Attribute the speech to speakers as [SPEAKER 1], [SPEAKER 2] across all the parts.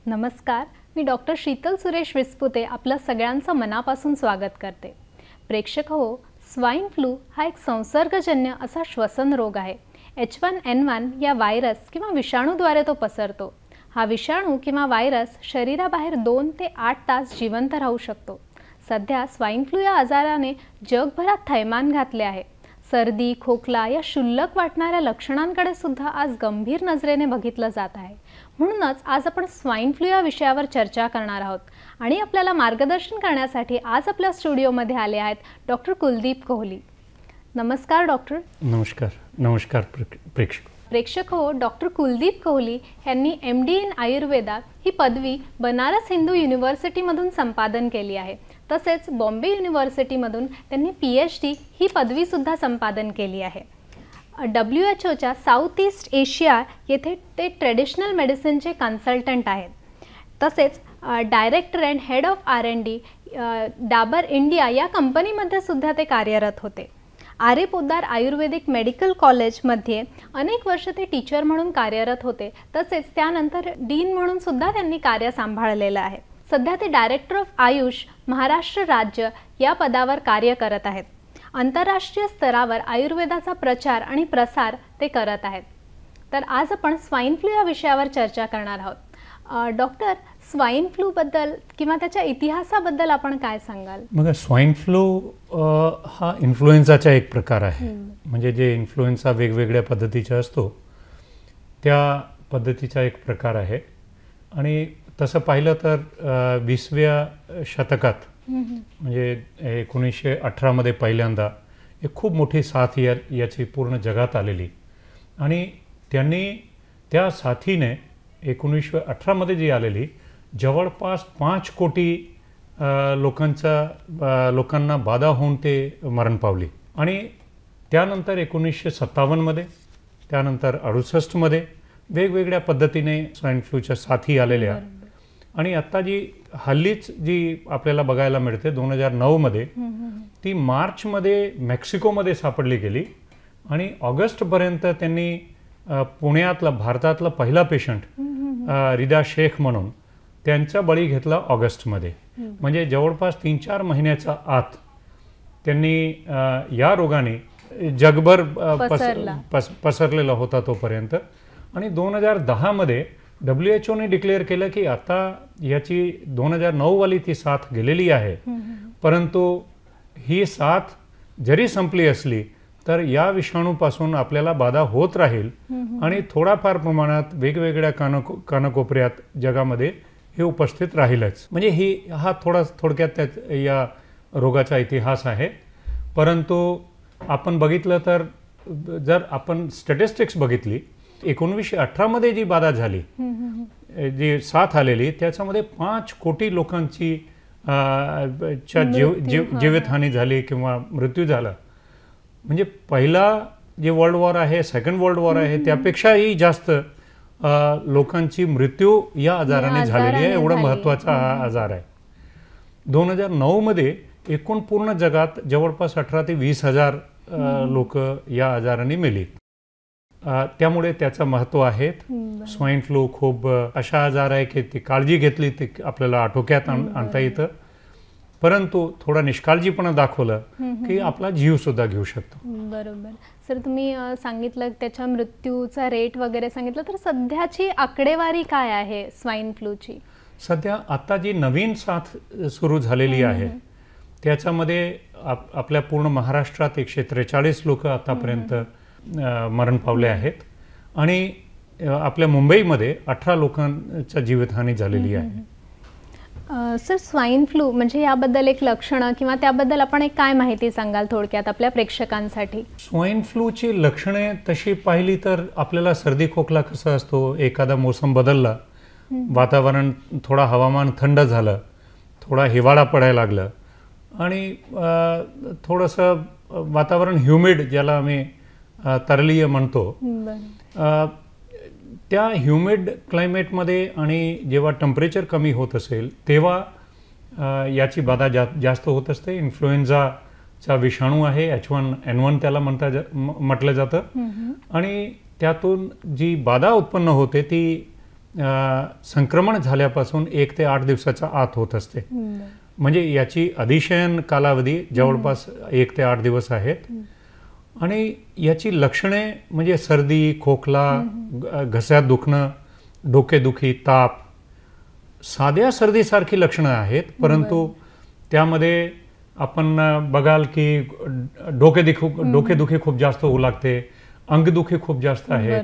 [SPEAKER 1] नमस्कार, मी डॉक्टर शीतल सुरेश विस्पुते आपलं सगळ्यांचं मनापासून स्वागत करते. प्रेक्षक हो, स्वाईन फ्लू हा एक संसर्गजन्य असा श्वसन रोग आहे. H1N1 या व्हायरस किंवा विषाणूद्वारे तो पसरतो. हा विषाणू किंवा व्हायरस शरीराबाहेर 2 ते 8 तास जिवंत राहू शकतो. सध्या स्वाईन फ्लू या आजाराने जगभरात थैमान घातले आहे. सर्दी, खोकला या क्षुल्लक वाटणाऱ्या लक्षणांकडे सुद्धा आज गंभीर नजरेने बघितलं जात आहे. म्हणूनच आज आपण स्वाईन फ्लू या विषयावर चर्चा करणार आहोत आणि आपल्याला मार्गदर्शन करण्यासाठी आज आपल्या स्टुडिओमध्ये आले आहेत डॉक्टर कुलदीप कोहली. नमस्कार डॉक्टर.
[SPEAKER 2] नमस्कार प्रेक्षक
[SPEAKER 1] हो, डॉक्टर कुलदीप कोहली यांनी MD इन आयुर्वेदा ही पदवी बनारस हिंदू युनिव्हर्सिटीमधून संपादन केली आहे. तसेच बॉम्बे युनिव्हर्सिटीमधून त्यांनी PhD ही पदवीसुद्धा संपादन केली आहे. WHOच्या साऊथ ईस्ट एशिया येथे ते ट्रेडिशनल मेडिसिनचे कन्सल्टंट आहेत. तसेच director and head of R&D Dabur India या कंपनीमध्ये सुद्धा ते कार्यरत होते. आरे पोद्दार आयुर्वेदिक मेडिकल कॉलेजमध्ये अनेक वर्ष ते टीचर म्हणून कार्यरत होते. तसेच त्यानंतर डीन म्हणून सुद्धा त्यांनी कार्य सांभाळलेलं आहे. सध्या ते डायरेक्टर ऑफ आयुष महाराष्ट्र राज्य या पदावर कार्य करत आहेत. आंतरराष्ट्रीय स्तरावर आयुर्वेदाचा प्रचार आणि प्रसार ते करत आहेत. तर आज आपण स्वाईन फ्लू या विषयावर चर्चा करणार आहोत. डॉक्टर, स्वाईन फ्लूबद्दल किंवा त्याच्या इतिहासाबद्दल आपण काय सांगाल?
[SPEAKER 2] मग स्वाईन फ्लू हा इन्फ्लुएन्झाचा एक प्रकार आहे. म्हणजे जे इन्फ्लुएन्झा वेगवेगळ्या पद्धतीचा असतो त्या पद्धतीचा एक प्रकार आहे. आणि तसं पाहिलं तर 20व्या शतकात म्हणजे 1918 मध्ये पहिल्यांदा एक खूप मोठी साथ याची पूर्ण जगात आलेली. आणि त्यांनी त्या साथीने 1918 मध्ये जी आलेली जवळपास 5 कोटी लोकांना बाधा होऊन ते मरण पावली. आणि त्यानंतर 1957 मध्ये, त्यानंतर 68 मध्ये वेगवेगळ्या पद्धतीने स्वाईन फ्लूच्या साथी आलेल्या. आणि आत्ता जी हल्लीच जी आपल्याला बघायला मिळते 2009 मध्ये, ती मार्चमध्ये मेक्सिकोमध्ये सापडली गेली. आणि ऑगस्टपर्यंत त्यांनी पुण्यातला भारतातला पहिला पेशंट रिदा शेख म्हणून त्यांचा बळी घेतला ऑगस्टमध्ये. म्हणजे जवळपास 3-4 महिन्याच्या आत त्यांनी या रोगाने जगभर पसरलेला होता तोपर्यंत. आणि 2010 मध्ये WHO डिक्लेअर केलं की आता याची 2009 वाली ती साथ गेलेली आहे. परंतु ही साथ जरी संपली असली तर या विषाणूपासून आपल्याला बाधा होत राहील आणि थोडाफार प्रमाणात वेगवेगळ्या कानाकोपऱ्यात जगामध्ये हे उपस्थित राहीलच. म्हणजे हा थोडक्यात या रोगाचा इतिहास आहे. परंतु आपण बघितलं तर जर आपण स्टॅटिस्टिक्स बघितली, 1918 मध्ये जी बाधा झाली, जी साथ आलेली, त्याच्यामध्ये 5 कोटी लोकांची जीवितहानी झाली किंवा मृत्यू झाला. म्हणजे पहिला जे वर्ल्ड वॉर आहे, सेकंड वर्ल्ड वॉर आहे, त्यापेक्षाही जास्त लोकांची मृत्यू या आजाराने झालेली आहे. एवढा महत्त्वाचा हा आजार आहे. 2009 मध्ये एकूण पूर्ण जगात जवळपास 18 ते 20 हजार लोक या आजाराने मेली. त्यामुळे त्याचं महत्त्व आहे. स्वाईन फ्लू खूप अशा आजार आहे की ती काळजी घेतली ते आपल्याला आटोक्यात आणता येतं. परंतु थोडा निष्काळजीपणा दाखवलं की आपला जीव सुद्धा घेऊ शकतो.
[SPEAKER 1] बरोबर सर, तुम्ही सांगितलं त्याच्या मृत्यूचा रेट वगैरे सांगितलं, तर सध्याची आकडेवारी काय आहे स्वाईन फ्लूची?
[SPEAKER 2] सध्या आता जी नवीन साथ सुरू झालेली आहे त्याच्यामध्ये आपल्या पूर्ण महाराष्ट्रात 143 लोक आतापर्यंत मरण पावले आहेत. आणि आपल्या मुंबईमध्ये 18 लोकांच्या जीवितहानी झालेली आहे.
[SPEAKER 1] सर, स्वाईन फ्लू म्हणजे याबद्दल एक लक्षणं किंवा त्याबद्दल आपण एक काय माहिती सांगाल थोडक्यात आपल्या प्रेक्षकांसाठी?
[SPEAKER 2] स्वाईन फ्लूची लक्षणे तशी पाहिली तर आपल्याला सर्दी खोकला कसा असतो, एखादा मोसम बदलला, वातावरण थोडा हवामान थंड झालं, थोडा हिवाळा पडायला लागलं आणि थोडंसं वातावरण ह्युमिड ज्याला आम्ही तरलीय म्हणतो, त्या ह्युमिड क्लायमेटमध्ये आणि जेव्हा टेम्परेचर कमी होत असेल तेव्हा याची बाधा जास्त होत असते. इन्फ्लुएन्झाचा विषाणू आहे, H1N1 त्याला म्हटलं जातं. आणि त्यातून जी बाधा उत्पन्न होते ती संक्रमण झाल्यापासून 1 ते 8 दिवसाच्या आत होत असते. म्हणजे याची अधिशयन कालावधी जवळपास 1 ते 8 दिवस आहेत. आणि याची लक्षणे म्हणजे सर्दी, खोकला, घशात दुखणं, डोकेदुखी, ताप, साध्या सर्दीसारखी लक्षणं आहेत. परंतु त्यामध्ये आपण बघाल की डोकेदुखी खूप जास्त होऊ लागते, अंगदुखी खूप जास्त आहे,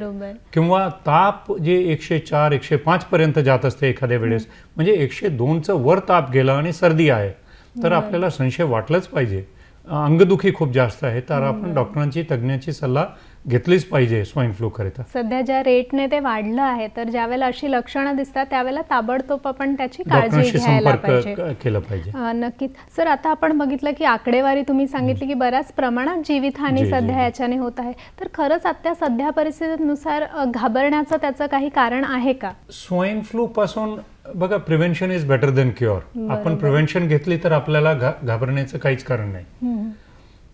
[SPEAKER 2] किंवा ताप जे 104 105 पर्यंत जात असते एखाद्या वेळेस. म्हणजे 102चं वर ताप गेला आणि सर्दी आहे तर आपल्याला संशय वाटलंच पाहिजे. अंगदुखी खूप जास्त आहे तर आपण डॉक्टरांची, तज्ञांची सल्ला घेतलीच पाहिजे स्वाईन फ्लू करिता.
[SPEAKER 1] सध्या ज्या रेटने ते वाढलं आहे तर ज्यावेळेला अशी लक्षणं दिसतात त्यावेळेला ताबडतोब आपण त्याची काळजी घ्यायला पाहिजे,
[SPEAKER 2] केलं पाहिजे.
[SPEAKER 1] नक्कीच सर. आता आपण बघितलं की आकडेवारी तुम्ही सांगितली की बऱ्याच प्रमाणात जीवितहानी सध्या याच्याने होत आहे. तर खरंच आता सध्या परिस्थितीनुसार घाबरण्याचं त्याचं काही कारण आहे का?
[SPEAKER 2] स्वाईन फ्लू पासून बघा, prevention is better than cure. आपण प्रिव्हेन्शन घेतली तर आपल्याला घाबरण्याचं काहीच कारण नाही.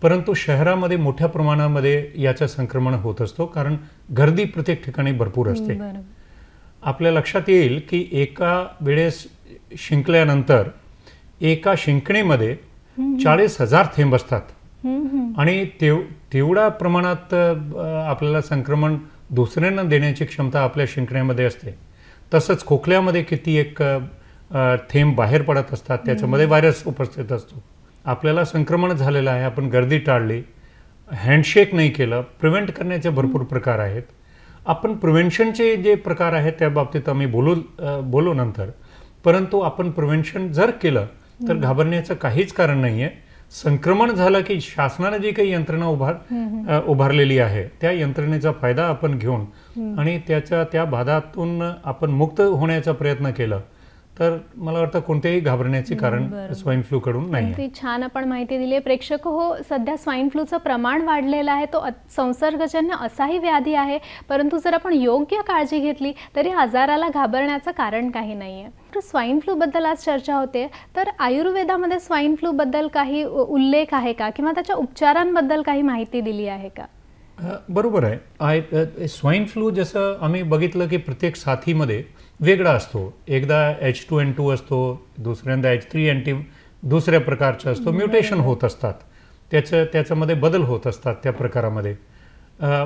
[SPEAKER 2] परंतु शहरामध्ये मोठ्या प्रमाणामध्ये याचं संक्रमण होत असतो कारण गर्दी प्रत्येक ठिकाणी भरपूर असते. आपल्या लक्षात येईल की एका वेळेस शिंकल्यानंतर एका शिंकणीमध्ये 40,000 थेंब असतात आणि तेवढ्या प्रमाणात आपल्याला संक्रमण दुसऱ्यांना देण्याची क्षमता आपल्या शिंकण्यामध्ये असते. तसंच खोकल्यामध्ये किती एक थेंब बाहेर पडत असतात, त्याच्यामध्ये व्हायरस उपस्थित असतो. आपल्याला संक्रमण झालेलं आहे, आपण गर्दी टाळली, हँडशेक नाही केलं, प्रिव्हेंट करण्याचे भरपूर प्रकार आहेत. आपण प्रिव्हेन्शनचे जे प्रकार आहेत त्या बाबतीत आम्ही बोलू नंतर. परंतु आपण प्रिव्हेन्शन जर केलं तर घाबरण्याचं काहीच कारण नाही आहे. संक्रमण झालं की शासनाने जी काही यंत्रणा उभारलेली आहे त्या यंत्रणेचा फायदा आपण घेऊन आणि त्या बाधातून आपण मुक्त होण्याचा प्रयत्न केला तर मला वाटतं कोणतेही घाबरण्याचे कारण स्वाईन फ्लू कडून नाही.
[SPEAKER 1] ती छान आपण माहिती दिली. प्रेक्षक हो, सध्या स्वाईन फ्लूचं प्रमाण वाढलेलं आहे. तो संसर्गजन्य असाही व्याधी आहे, परंतु जर आपण योग्य काळजी घेतली तरी आजाराला घाबरण्याचं कारण काही नाही आहे. स्वाईन फ्लू बद्दल आज चर्चा होते, तर आयुर्वेदामध्ये स्वाईन फ्लू बद्दल काही उल्लेख आहे का किंवा त्याच्या उपचारांबद्दल काही माहिती दिली आहे का?
[SPEAKER 2] बरोबर आहे. स्वाईन फ्लू जसं आम्ही बघितलं की प्रत्येक साथीमध्ये वेगळा असतो. एकदा H2N2 असतो, दुसऱ्यांदा H3N2 दुसऱ्या प्रकारचा असतो. म्युटेशन होत असतात, त्याच्यामध्ये बदल होत असतात त्या प्रकारामध्ये.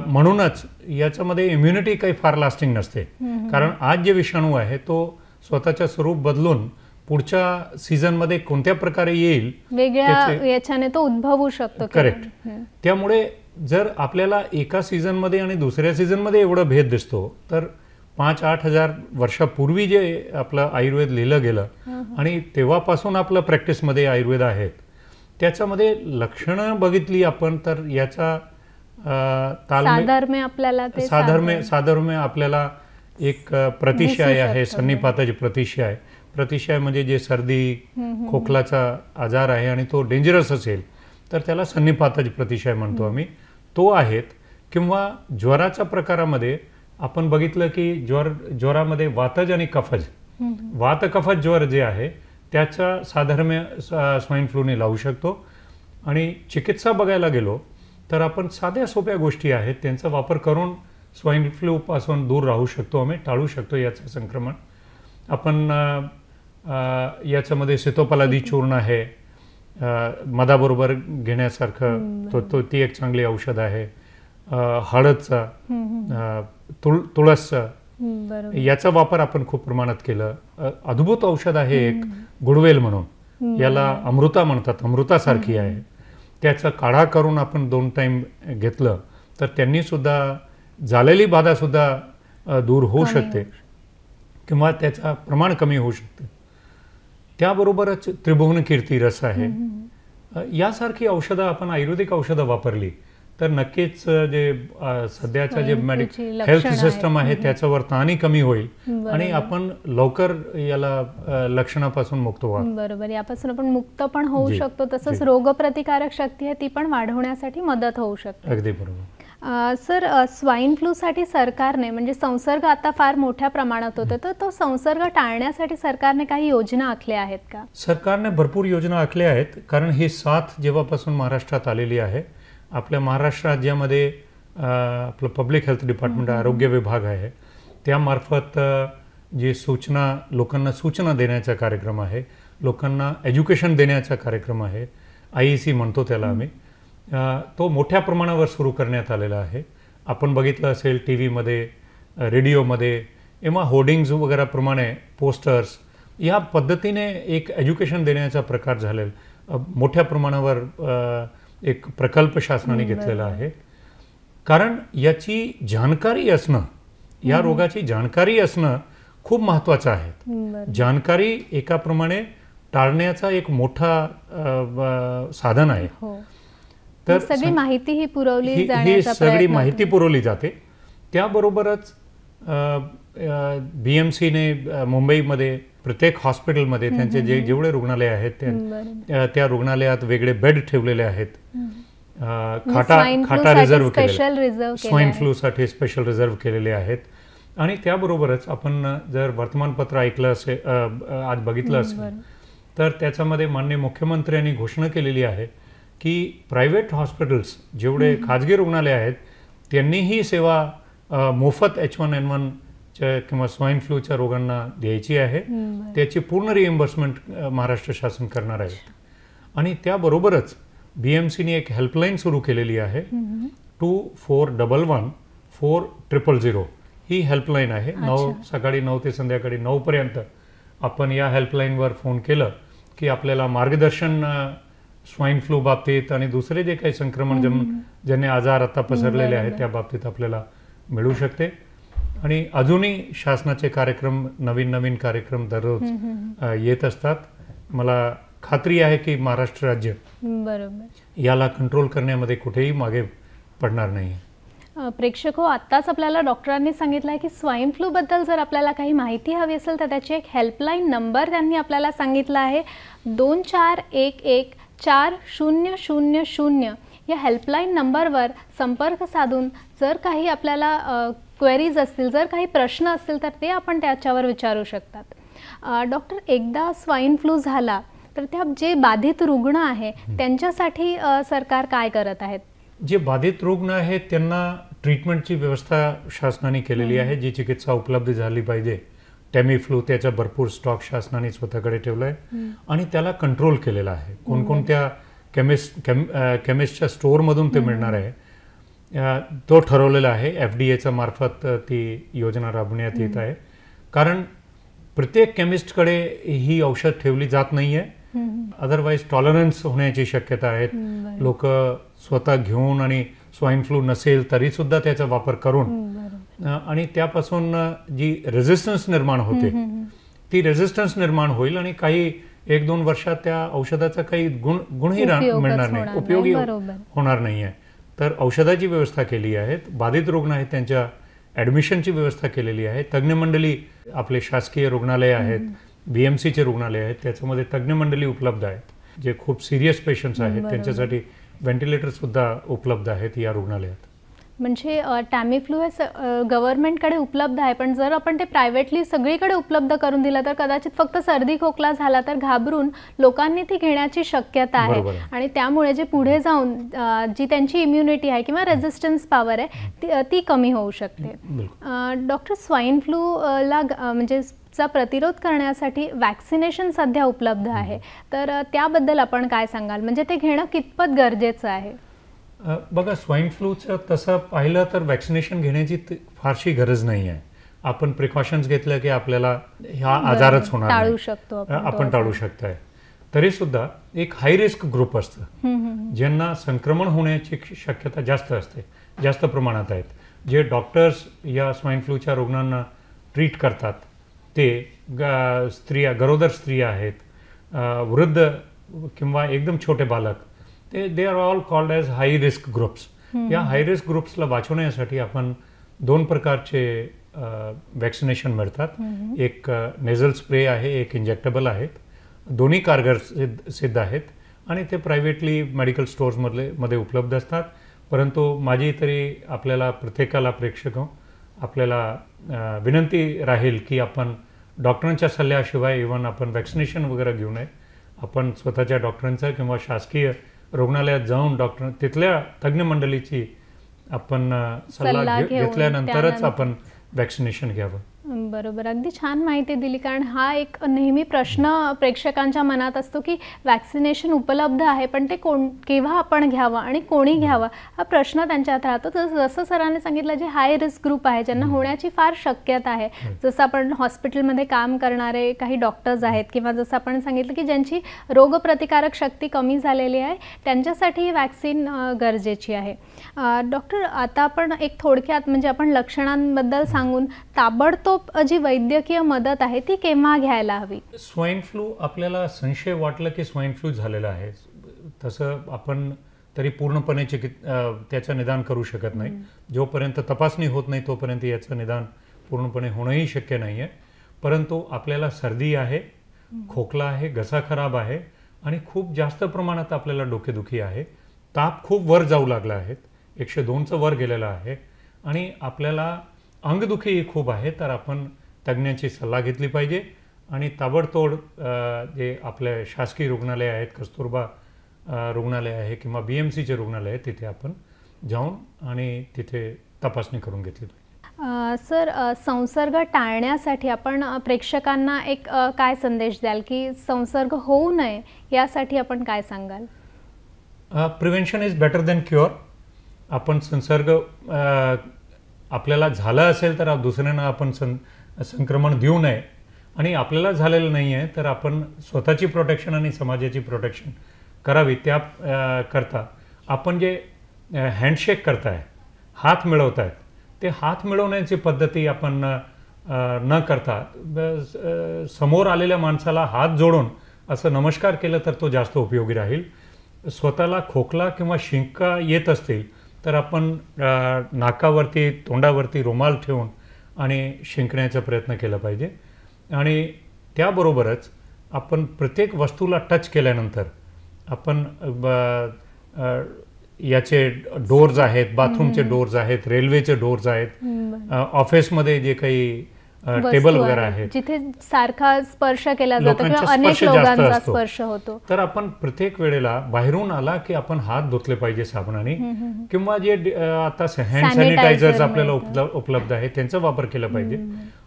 [SPEAKER 2] म्हणूनच याच्यामध्ये इम्युनिटी काही फार लास्टिंग नसते. कारण आज जे विषाणू आहे तो स्वतःचं स्वरूप बदलून पुढच्या सीझनमध्ये कोणत्या प्रकारे येईल
[SPEAKER 1] वेगळ्या याच्याने तो उद्भवू शकतो.
[SPEAKER 2] करेक्ट. त्यामुळे जर आपल्याला एका सीझनमध्ये आणि दुसऱ्या सीझनमध्ये एवढा भेद दिसतो तर 5-8 हजार वर्षापूर्वी जे आपलं आयुर्वेद लिहिलं गेलं आणि तेव्हापासून आपलं प्रॅक्टिसमध्ये आयुर्वेद आहेत त्याच्यामध्ये लक्षणं बघितली आपण तर याचा साधर्म्य आपल्याला एक प्रतिशय आहे, सन्निपाताची प्रतिशय. प्रतिशय म्हणजे जे सर्दी खोकलाचा आजार आहे आणि तो डेंजरस असेल तर त्याला सन्निपाताची प्रतिशय म्हणतो आम्ही, तो आहेत. किंवा ज्वराच्या प्रकारामध्ये आपण बघितलं की ज्वरामध्ये वातज आणि कफज, वात कफज ज्वर जे आहे त्याचा साधर्म्य स्वाईन फ्लूने लावू शकतो. आणि चिकित्सा बघायला गेलो तर आपण साध्या सोप्या गोष्टी आहेत त्यांचा वापर करून स्वाईन फ्लू पासून दूर राहू शकतो, आम्ही टाळू शकतो याचं संक्रमण. आपण याच्यामध्ये सीतोपलादी चूर्ण आहे, मधाबरोबर घेण्यासारखं, ती एक चांगली औषध आहे. हळदचा, तुळसचा, याचा वापर आपण खूप प्रमाणात केलं. अद्भुत औषध आहे एक गुडवेल म्हणून, याला अमृता म्हणतात, अमृतासारखी आहे. त्याचा काढा करून आपण 2 टाइम घेतलं तर त्यांनी सुद्धा झालेली बाधा सुद्धा दूर होऊ शकते किंवा त्याचा प्रमाण कमी होऊ शकते. त्याबरोबरच त्रिभुवन कीर्ती रस आहे. यासारखी औषधं आपण आयुर्वेदिक औषधं वापरली तर नक्कीच जे सध्याचं जे हेल्थ सिस्टम आहे त्याच्यावर ताणही कमी होईल आणि आपण लवकर याला लक्षणापासून मुक्त व्हाल.
[SPEAKER 1] बरोबर, यापासून आपण मुक्त पण होऊ शकतो. तसंच रोगप्रतिकारक शक्ती आहे ती पण वाढवण्यासाठी मदत होऊ शकते.
[SPEAKER 2] अगदी बरोबर.
[SPEAKER 1] सर, स्वाईन फ्लूसाठी सरकारने म्हणजे संसर्ग आता फार मोठ्या प्रमाणात होतो, तर तो संसर्ग टाळण्यासाठी सरकारने काही योजना आखल्या आहेत का?
[SPEAKER 2] सरकारने भरपूर योजना आखल्या आहेत. कारण ही साथ जेव्हापासून महाराष्ट्रात आलेली आहे, आपल्या महाराष्ट्र राज्यामध्ये आपलं पब्लिक हेल्थ डिपार्टमेंट आरोग्य विभाग आहे, त्यामार्फत जे लोकांना सूचना देण्याचा कार्यक्रम आहे, लोकांना एज्युकेशन देण्याचा कार्यक्रम आहे, IEC म्हणतो त्याला आम्ही, तो मोठ्या प्रमाणावर सुरू करण्यात आलेला आहे. आपण बघितलं असेल TV मध्ये, रेडिओमध्ये किंवा होर्डिंग्ज वगैरेप्रमाणे पोस्टर्स, या पद्धतीने एक एज्युकेशन देण्याचा प्रकार झालेला मोठ्या प्रमाणावर एक प्रकल्प शासनाने घेतलेला आहे. कारण याची जाणकारी असणं, या रोगाची जाणकारी असणं खूप महत्त्वाचं आहे. जाणकारी एकाप्रमाणे टाळण्याचा एक मोठा साधन आहे.
[SPEAKER 1] तर सगळी माहिती ही पुरवली
[SPEAKER 2] ही सगळी माहिती पुरवली जाते. त्याबरोबरच BMCने मुंबईमध्ये प्रत्येक हॉस्पिटलमध्ये त्यांचे जेवढे रुग्णालय आहेत त्या रुग्णालयात वेगळे बेड ठेवलेले आहेत. खाटा रिझर्व्ह केलेले, स्वाईन फ्लूसाठी स्पेशल रिझर्व्ह केलेले आहेत. आणि त्याबरोबरच आपण जर वर्तमानपत्र ऐकलं असेल, आज बघितलं असेल, तर त्याच्यामध्ये माननीय मुख्यमंत्र्यांनी घोषणा केलेली आहे की प्रायव्हेट हॉस्पिटल्स, जेवढे खाजगी रुग्णालय आहेत, त्यांनी ही सेवा मोफत H1N1 किंवा स्वाईन फ्लूच्या रोगांना द्यायची आहे. त्याची पूर्ण रिएम्बर्समेंट महाराष्ट्र शासन करणार आहे. आणि त्याबरोबरच BMCने एक हेल्पलाईन सुरू केलेली आहे, 24114000. ही हेल्पलाईन आहे. सकाळी 9 ते संध्याकाळी 9 पर्यंत आपण या हेल्पलाईनवर फोन केलं की आपल्याला मार्गदर्शन स्वाईन फ्लू बाबतीत आणि दुसरे जे काही संक्रमणजन्य आजार आता पसरलेले आहेत त्या बाबतीत आपल्याला मिळू शकते. आणि अजूनही शासनाचे कार्यक्रम, नवीन कार्यक्रम दररोज येत असतात. मला खात्री आहे की महाराष्ट्र राज्य याला कंट्रोल करण्यामध्ये कुठेही मागे पडणार नाही.
[SPEAKER 1] प्रेक्षक हो, आत्ताच आपल्याला डॉक्टरांनी सांगितलं आहे की स्वाईन फ्लूबद्दल जर आपल्याला काही माहिती हवी असेल तर त्याची एक हेल्पलाईन नंबर त्यांनी आपल्याला सांगितला आहे, 24114000. या हेल्पलाईन नंबरवर संपर्क साधून जर काही आपल्याला क्वेरीज असतील, जर काही प्रश्न असतील तर ते आपण त्याच्यावर विचारू शकतात. डॉक्टर, एकदा स्वाईन फ्लू झाला तर त्या जे बाधित रुग्ण आहे त्यांच्यासाठी सरकार काय करत आहेत?
[SPEAKER 2] जे बाधित रुग्ण आहेत त्यांना ट्रीटमेंटची व्यवस्था शासनाने केलेली आहे, जी चिकित्सा उपलब्ध झाली पाहिजे. टॅमीफ्लू त्याचा भरपूर स्टॉक शासनाने स्वतःकडे ठेवला आहे आणि त्याला कंट्रोल केलेला आहे. कोणकोणत्या केमिस्टच्या स्टोअरमधून ते मिळणार आहे तो ठरवलेला आहे. FDAच्या मार्फत ती योजना राबवण्यात येत आहे. कारण प्रत्येक केमिस्टकडे ही औषध ठेवली जात नाही आहे. अदरवाईज टॉलरन्स होण्याची शक्यता आहे. लोक स्वतः घेऊन आणि स्वाईन फ्लू नसेल तरी सुद्धा त्याचा वापर करून आणि त्यापासून जी रेझिस्टन्स निर्माण होते ती रेझिस्टन्स निर्माण होईल आणि काही 1-2 वर्षात त्या औषधाचा काही गुणही मिळणार नाही, उपयोगी होणार नाही आहे. तर औषधाची व्यवस्था केली आहे. बाधित रुग्ण आहेत त्यांच्या ॲडमिशनची व्यवस्था केलेली आहे. तज्ज्ञ मंडळी, आपले शासकीय रुग्णालय आहेत, BMCचे रुग्णालय आहेत, त्याच्यामध्ये तज्ज्ञ मंडळी उपलब्ध आहेत. जे खूप सिरियस पेशंट्स आहेत त्यांच्यासाठी व्हेंटिलेटर सुद्धा उपलब्ध आहेत या रुग्णालयात.
[SPEAKER 1] म्हणजे टॅमीफ्लू हे गव्हर्नमेंटकडे उपलब्ध आहे, पण जर आपण ते प्रायव्हेटली सगळीकडे उपलब्ध करून दिलं तर कदाचित फक्त सर्दी खोकला झाला तर घाबरून लोकांनी ती घेण्याची शक्यता आहे आणि त्यामुळे जे पुढे जाऊन जी त्यांची इम्युनिटी आहे किंवा रेझिस्टन्स पॉवर आहे ती कमी होऊ शकते. डॉक्टर, स्वाईन फ्लूला म्हणजे चा प्रतिरोध करण्यासाठी वॅक्सिनेशन सध्या उपलब्ध आहे, तर त्याबद्दल आपण काय सांगाल? म्हणजे ते घेणं कितपत गरजेचं आहे?
[SPEAKER 2] बघा, स्वाईन फ्लूचं तसं पाहिलं तर वॅक्सिनेशन घेण्याची फारशी गरज नाही आहे. आपण प्रिकॉशन्स घेतलं की आपल्याला हा आजारच होणार नाही, आपण टाळू शकतो. तरीसुद्धा एक हाय रिस्क ग्रुप असतं ज्यांना संक्रमण होण्याची शक्यता जास्त असते, जास्त प्रमाणात आहेत. जे डॉक्टर्स या स्वाईन फ्लूच्या रुग्णांना ट्रीट करतात ते स्त्रिया, गरोदर स्त्रिया आहेत, वृद्ध किंवा एकदम छोटे बालक, they are all called as high risk groups. या हाय रिस्क ग्रुप्सला वाचवण्यासाठी आपण 2 प्रकारचे वॅक्सिनेशन मिळतात. एक नेझल स्प्रे आहे, एक इंजेक्टेबल आहेत. दोन्ही कारगर सिद्ध आहेत आणि ते प्रायव्हेटली मेडिकल स्टोर्समध्ये उपलब्ध असतात. परंतु माझी तरी आपल्याला प्रत्येकाला, प्रेक्षक आपल्याला विनंती राहील की आपण डॉक्टरांच्या सल्ल्याशिवाय इव्हन आपण वॅक्सिनेशन वगैरे घेऊ नये. आपण स्वतःच्या डॉक्टरांचा किंवा शासकीय रुग्णालयात जाऊन तिथल्या तज्ज्ञ मंडळीची आपण सल्ला घेतल्यानंतरच आपण वॅक्सिनेशन घ्यावं.
[SPEAKER 1] बरोबर, अगदी छान माहिती दिली. कारण हा एक नेहमी प्रश्न प्रेक्षकांच्या मनात असतो की वॅक्सिनेशन उपलब्ध आहे, पण ते केव्हा आपण घ्यावं आणि कोणी घ्यावं हा प्रश्न त्यांच्यात राहतो. तर जसं सरांनी सांगितलं, जे हाय रिस्क ग्रुप आहे, ज्यांना होण्याची फार शक्यता आहे, जसं आपण हॉस्पिटलमध्ये काम करणारे काही डॉक्टर्स आहेत किंवा जसं आपण सांगितलं की ज्यांची रोगप्रतिकारक शक्ती कमी झालेली आहे, त्यांच्यासाठी ही वॅक्सिन गरजेची आहे. डॉक्टर, आता आपण एक थोडक्यात म्हणजे आपण लक्षणांबद्दल सांगून ताबडतोब जी वैद्यकीय मदत आहे ती केव्हा घ्यायला हवी?
[SPEAKER 2] स्वाईन फ्लू आपल्याला संशय वाटलं की स्वाईन फ्लू झालेला आहे, तसं आपण तरी पूर्णपणे त्याचं निदान करू शकत नाही. जोपर्यंत तपासणी होत नाही तोपर्यंत याचं निदान पूर्णपणे होणंही शक्य नाही आहे. परंतु आपल्याला सर्दी आहे, खोकला आहे, घसा खराब आहे आणि खूप जास्त प्रमाणात आपल्याला डोकेदुखी आहे, ताप खूप वर जाऊ लागला आहे, 102चं वर गेलेलं आहे आणि आपल्याला अंगदुखीही खूप आहे, तर आपण तज्ज्ञांची सल्ला घेतली पाहिजे आणि ताबडतोब जे आपल्या शासकीय रुग्णालय आहेत, कस्तुरबा रुग्णालय आहे किंवा BMCचे रुग्णालय आहे, तिथे आपण जाऊन आणि तिथे तपासणी करून घेतली पाहिजे.
[SPEAKER 1] सर, संसर्ग टाळण्यासाठी आपण प्रेक्षकांना एक काय संदेश द्याल की संसर्ग होऊ नये यासाठी आपण काय सांगाल?
[SPEAKER 2] Prevention is better than cure. आपण संसर्ग आपल्याला झालं असेल तर दुसऱ्यांना आपण संक्रमण देऊ नये आणि आपल्याला झालेलं नाही आहे तर आपण स्वतःची प्रोटेक्शन आणि समाजाची प्रोटेक्शन करावी. त्या करता आपण जे हँडशेक करताय, हात मिळवताय, ते हात मिळवण्याची पद्धती आपण न करता समोर आलेल्या माणसाला हात जोडून असं नमस्कार केलं तर तो जास्त उपयोगी राहील. स्वतःला खोकला किंवा शिंका येत असतील तर आपण नाकावरती, तोंडावरती रुमाल ठेवून आणि शिंकण्याचा प्रयत्न केला पाहिजे. आणि त्याबरोबरच आपण प्रत्येक वस्तूला टच केल्यानंतर आपण याचे डोर्स आहेत, बाथरूमचे डोर्स आहेत, रेल्वेचे डोर्स आहेत, ऑफिसमध्ये जे काही टेबल वगैरे आहेत
[SPEAKER 1] जिथे सारखा स्पर्श केला जातो किंवा अनेक लोकांचा स्पर्श होतो,
[SPEAKER 2] तर आपण प्रत्येक वेळेला बाहेरून आला की आपण हात धुतले पाहिजे साबणाने किंवा जे आता हँड सॅनिटायझर्स आपल्याला उपलब्ध आहे त्यांचा वापर केला पाहिजे.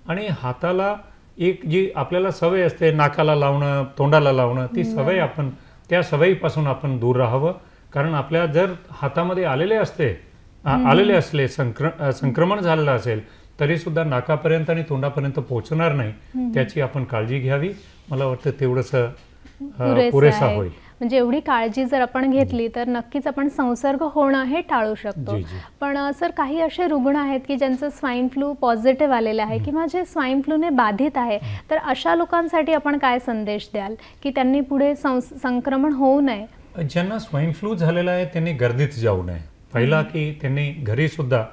[SPEAKER 2] आणि हाताला एक जी आपल्याला सवय असते नाकाला लावणं, तोंडाला लावणं, ती सवय आपण त्या सवयीपासून आपण दूर राहावं. कारण आपल्या जर हातामध्ये आलेले असले संक्रमण झालेलं असेल तरी सुद्धा नाकापर्यंत आणि तोंडापर्यंत पोहोचणार नाही, त्याची आपण काळजी घ्यावी. मला वाटतं तेवढंसं पुरेसा होईल.
[SPEAKER 1] म्हणजे एवढी काळजी जर आपण घेतली तर नक्कीच आपण संसर्ग होणं हे टाळू शकतो. पण सर, काही असे रुग्ण आहेत की ज्यांचं स्वाईन फ्लू पॉझिटिव्ह आलेलं आहे किंवा जे स्वाईन फ्लूने बाधित आहे, तर अशा लोकांसाठी आपण काय संदेश द्याल की त्यांनी पुढे संक्रमण होऊ नये?
[SPEAKER 2] ज्यांना स्वाईन फ्लू झालेला आहे त्यांनी गर्दीत जाऊ नये. पहिला की त्यांनी घरी सुद्धा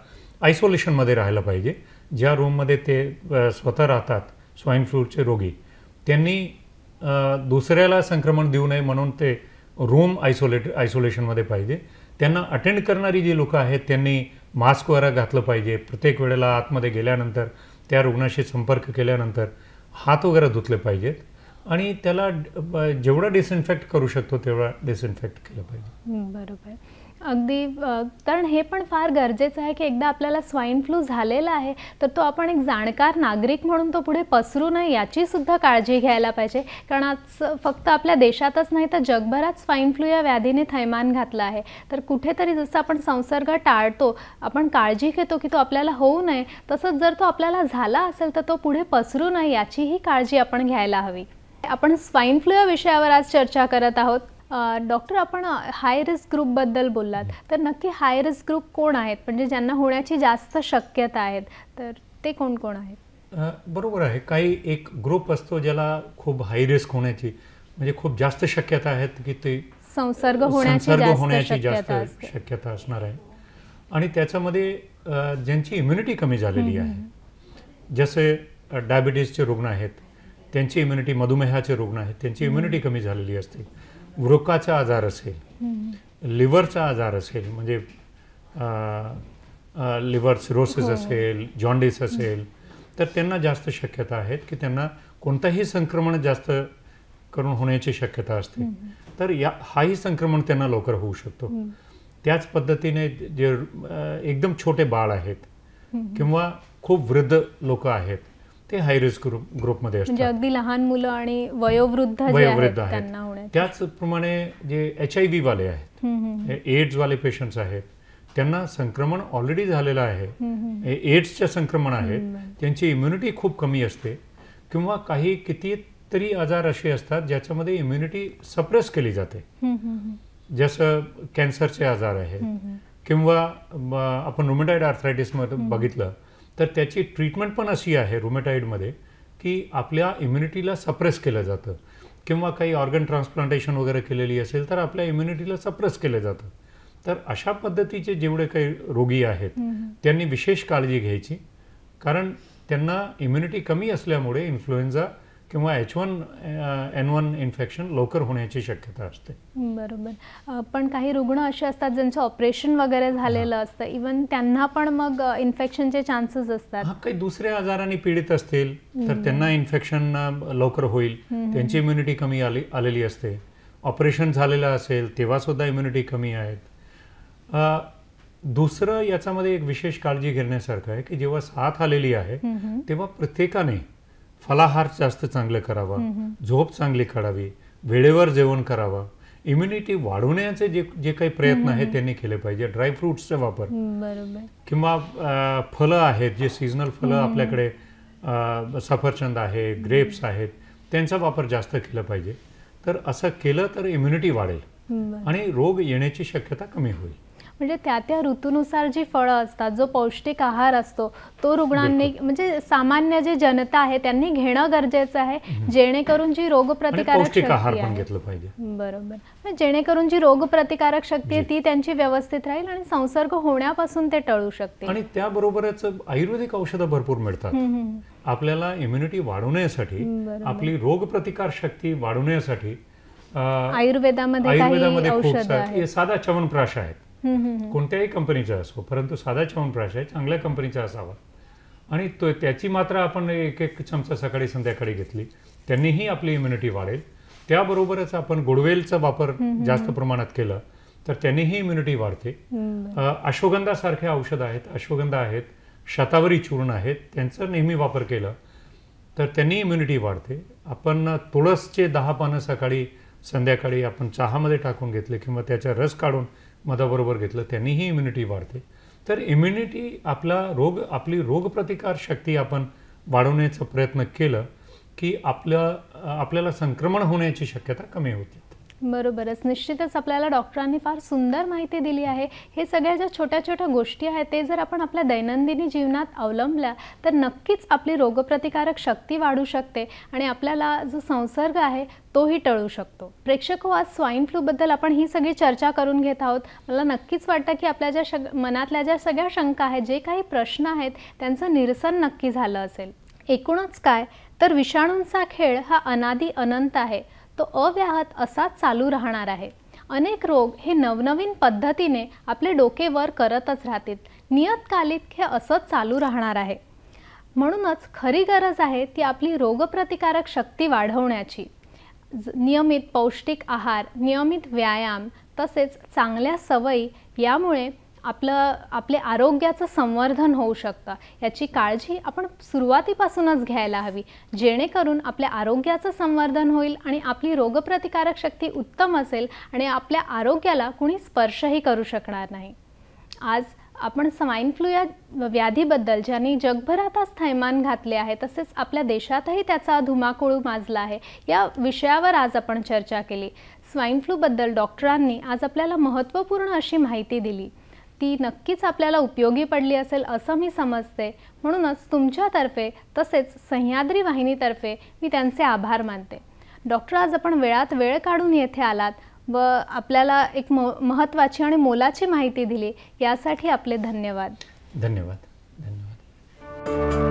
[SPEAKER 2] आयसोलेशनमध्ये राहायला पाहिजे. ज्या रूममध्ये ते स्वतः राहतात स्वाईन फ्लूचे रोगी, त्यांनी दुसऱ्याला संक्रमण देऊ नये म्हणून ते रूम आयसोलेशनमध्ये पाहिजे. त्यांना अटेंड करणारी जी लोकं आहेत त्यांनी मास्क वगैरे घातलं पाहिजे. प्रत्येक वेळेला आतमध्ये गेल्यानंतर त्या रुग्णाशी संपर्क केल्यानंतर हात वगैरे धुतले पाहिजेत आणि त्याला जेवढं डिसइन्फेक्ट करू शकतो तेवढा डिसइन्फेक्ट केलं पाहिजे.
[SPEAKER 1] बरोबर, अगदी. कारण हे पण फार गरजेचं आहे की एकदा आपल्याला स्वाईन फ्लू झालेला आहे तर तो आपण एक जाणकार नागरिक म्हणून तो पुढे पसरू नये याची सुद्धा काळजी घ्यायला पाहिजे. कारण आज फक्त आपल्या देशातच नाही तर जगभरात स्वाईन फ्लू या व्याधीने थैमान घातलं आहे. तर कुठेतरी जसं आपण संसर्ग टाळतो, आपण काळजी घेतो की तो आपल्याला होऊ नये, तसंच जर तो आपल्याला झाला असेल तर तो पुढे पसरू नये याचीही काळजी आपण घ्यायला हवी. आपण स्वाईन फ्लू या विषयावर आज चर्चा करत आहोत. डॉक्टर, आपण हाय रिस्क ग्रुपबद्दल बोललात, तर नक्की हाय रिस्क ग्रुप कोण आहेत, म्हणजे ज्यांना होण्याची जास्त शक्यता आहेत, तर ते कोण कोण आहेत?
[SPEAKER 2] बरोबर आहे. काही एक ग्रुप असतो ज्याला खूप हाय रिस्क होण्याची म्हणजे खूप जास्त शक्यता आहेत की ते
[SPEAKER 1] संसर्ग होण्याची
[SPEAKER 2] जास्त शक्यता असणार आहे. आणि त्याच्यामध्ये ज्यांची इम्युनिटी कमी झालेली आहे, जसे डायबिटीजचे रुग्ण आहेत त्यांची इम्युनिटी, मधुमेहाचे रुग्ण आहेत त्यांची इम्युनिटी कमी झालेली असते, वृकाचा आजार असेल, लिव्हरचा आजार असेल म्हणजे लिव्हर सिरोसिस असेल, जॉन्डिस असेल, तर त्यांना जास्त शक्यता आहेत की त्यांना कोणताही संक्रमण जास्त करून होण्याची शक्यता असते. तर हाही संक्रमण त्यांना लवकर होऊ शकतो. त्याच पद्धतीने जे एकदम छोटे बाळ आहेत किंवा खूप वृद्ध लोक आहेत ते हाय रिस्क ग्रुपमध्ये
[SPEAKER 1] म्हणजे
[SPEAKER 2] असतात.
[SPEAKER 1] अगदी लहान मुलं आणि वयोवृद्ध आहेत त्यांना होण्याची.
[SPEAKER 2] त्याचप्रमाणे जे HIV वाले आहेत, एड्स वाले पेशंट्स आहेत, त्यांना संक्रमण ऑलरेडी झालेलं आहे, एड्सचे संक्रमण आहे, त्यांची इम्युनिटी खूप कमी असते, किंवा काही कितीतरी आजार असे असतात ज्याच्यामध्ये इम्युनिटी सप्रेस केली जाते, जसं कॅन्सरचे आजार आहेत, किंवा आपण रुमेटॉइड आर्थरायटिसमध्ये बघितलं तर त्याची ट्रीटमेंट पण अशी आहे रुमेटॉइडमध्ये की आपल्या इम्युनिटीला सप्रेस केलं जातं, किंवा काही ऑर्गन ट्रान्सप्लांटेशन वगैरे केलेली असेल तर आपल्या इम्युनिटीला सप्रेस केलं जातं. तर अशा पद्धतीचे जेवढे काही रोगी आहेत त्यांनी विशेष काळजी घ्यायची, कारण त्यांना इम्युनिटी कमी असल्यामुळे इन्फ्लुएन्झा किंवा H1N1 इन्फेक्शन लवकर होण्याची शक्यता असते.
[SPEAKER 1] बरोबर. पण काही रुग्ण असे असतात ज्यांचं ऑपरेशन वगैरे झालेलं असतं, इवन त्यांना पण मग इन्फेक्शनचे चान्सेस असतात.
[SPEAKER 2] काही दुसऱ्या आजारांनी पीडित असतील तर त्यांना इन्फेक्शन लवकर होईल, त्यांची इम्युनिटी कमी आलेली असते. ऑपरेशन झालेलं असेल तेव्हा सुद्धा इम्युनिटी कमी आहेत. दुसरं याच्यामध्ये एक विशेष काळजी घेण्यासारखं आहे की जेव्हा साथ आलेली आहे तेव्हा प्रत्येकाने फलाहार जास्त चांगलं करावा, झोप चांगली काढावी, वेळेवर जेवण करावा, इम्युनिटी वाढवण्याचे जे काही प्रयत्न आहेत त्यांनी केले पाहिजे. ड्रायफ्रुट्सचा वापर, किंवा फळं आहेत जे सीझनल फळं आपल्याकडे सफरचंद आहे, ग्रेप्स आहेत, त्यांचा वापर जास्त केला पाहिजे. तर असं केलं तर इम्युनिटी वाढेल आणि रोग येण्याची शक्यता कमी होईल.
[SPEAKER 1] म्हणजे त्या ऋतूनुसार जी फळं असतात, जो पौष्टिक आहार असतो तो रुग्णांनी म्हणजे सामान्य जे जनता आहे त्यांनी घेणं गरजेचं आहे, जेणेकरून जी रोगप्रतिकारक शक्ती आहे, बरोबर, जेणेकरून जी रोगप्रतिकारक शक्ती आहे ती त्यांची व्यवस्थित राहील आणि संसर्ग होण्यापासून ते टळू शकते.
[SPEAKER 2] आणि त्याबरोबरच आयुर्वेदिक औषधं भरपूर मिळतात आपल्याला इम्युनिटी वाढवण्यासाठी, आपली रोगप्रतिकार शक्ती वाढवण्यासाठी.
[SPEAKER 1] आयुर्वेदामध्ये
[SPEAKER 2] खूप सारे साधा च्यवनप्राश आहेत, कोणत्याही कंपनीचा असो, परंतु साधा च्यवनप्राश आहे, चांगल्या कंपनीचा असावा, आणि त्याची मात्रा आपण एक चमचा सकाळी संध्याकाळी घेतली त्यांनीही आपली इम्युनिटी वाढेल. त्याबरोबरच आपण गुडवेलचा वापर जास्त प्रमाणात केला तर त्यांनीही इम्युनिटी वाढते. अश्वगंधासारखे औषध आहेत, अश्वगंधा आहेत, शतावरी चूर्ण आहेत, त्यांचा नेहमी वापर केला तर त्यांनी इम्युनिटी वाढते. आपण तुळसचे 10 पानं सकाळी संध्याकाळी आपण चहामध्ये टाकून घेतले किंवा त्याचा रस काढून मधाबरोबर घेतलं त्यांनीही इम्युनिटी वाढते. तर इम्युनिटी आपली रोगप्रतिकार शक्ती आपण वाढवण्याचा प्रयत्न केलं की आपल्याला संक्रमण होण्याची शक्यता कमी होते.
[SPEAKER 1] बरोबरच. निश्चितच आपल्याला डॉक्टरांनी फार सुंदर माहिती दिली आहे. हे सगळ्या ज्या छोट्या छोट्या गोष्टी आहेत ते जर आपण आपल्या दैनंदिनी जीवनात अवलंबल्या तर नक्कीच आपली रोगप्रतिकारक शक्ती वाढू शकते आणि आपल्याला जो संसर्ग आहे तोही टळू शकतो. प्रेक्षको, आज स्वाईन फ्लूबद्दल आपण ही सगळी चर्चा करून घेत आहोत. मला नक्कीच वाटतं की आपल्या ज्या मनातल्या ज्या सगळ्या शंका आहेत, जे काही प्रश्न आहेत त्यांचं निरसन नक्की झालं असेल. एकूणच काय तर विषाणूंचा खेळ हा अनादी अनंत आहे, तो अव्याहत असाच चालू राहणार आहे. अनेक रोग हे नवनवीन पद्धतीने आपले डोके वर करतच राहतील. नियतकालिक हे असंच चालू राहणार आहे. म्हणूनच खरी गरज आहे ती आपली रोगप्रतिकारक शक्ती वाढवण्याची. नियमित पौष्टिक आहार, नियमित व्यायाम तसेच चांगल्या सवयी यामुळे आपले आरोग्याचं संवर्धन होऊ शकतं. याची काळजी आपण सुरुवातीपासूनच घ्यायला हवी, जेणेकरून आपल्या आरोग्याचं संवर्धन होईल आणि आपली रोगप्रतिकारक शक्ती उत्तम असेल आणि आपल्या आरोग्याला कुणी स्पर्शही करू शकणार नाही. आज आपण स्वाईन फ्लू या व्याधीबद्दल ज्यांनी जगभरातच थैमान घातले आहे तसेच आपल्या देशातही त्याचा धुमाकूळ माजला आहे या विषयावर आज आपण चर्चा केली. स्वाईन फ्लूबद्दल डॉक्टरांनी आज आपल्याला महत्त्वपूर्ण अशी माहिती दिली. ती नक्कीच आपल्याला उपयोगी पडली असेल असं मी समजते. म्हणूनच तुमच्यातर्फे तसेच सह्याद्री वाहिनीतर्फे मी त्यांचे आभार मानते. डॉक्टर, आज आपण वेळात वेळ काढून येथे आलात व आपल्याला एक महत्त्वाची आणि मोलाची माहिती दिली, यासाठी आपले धन्यवाद.
[SPEAKER 2] धन्यवाद. धन्यवाद.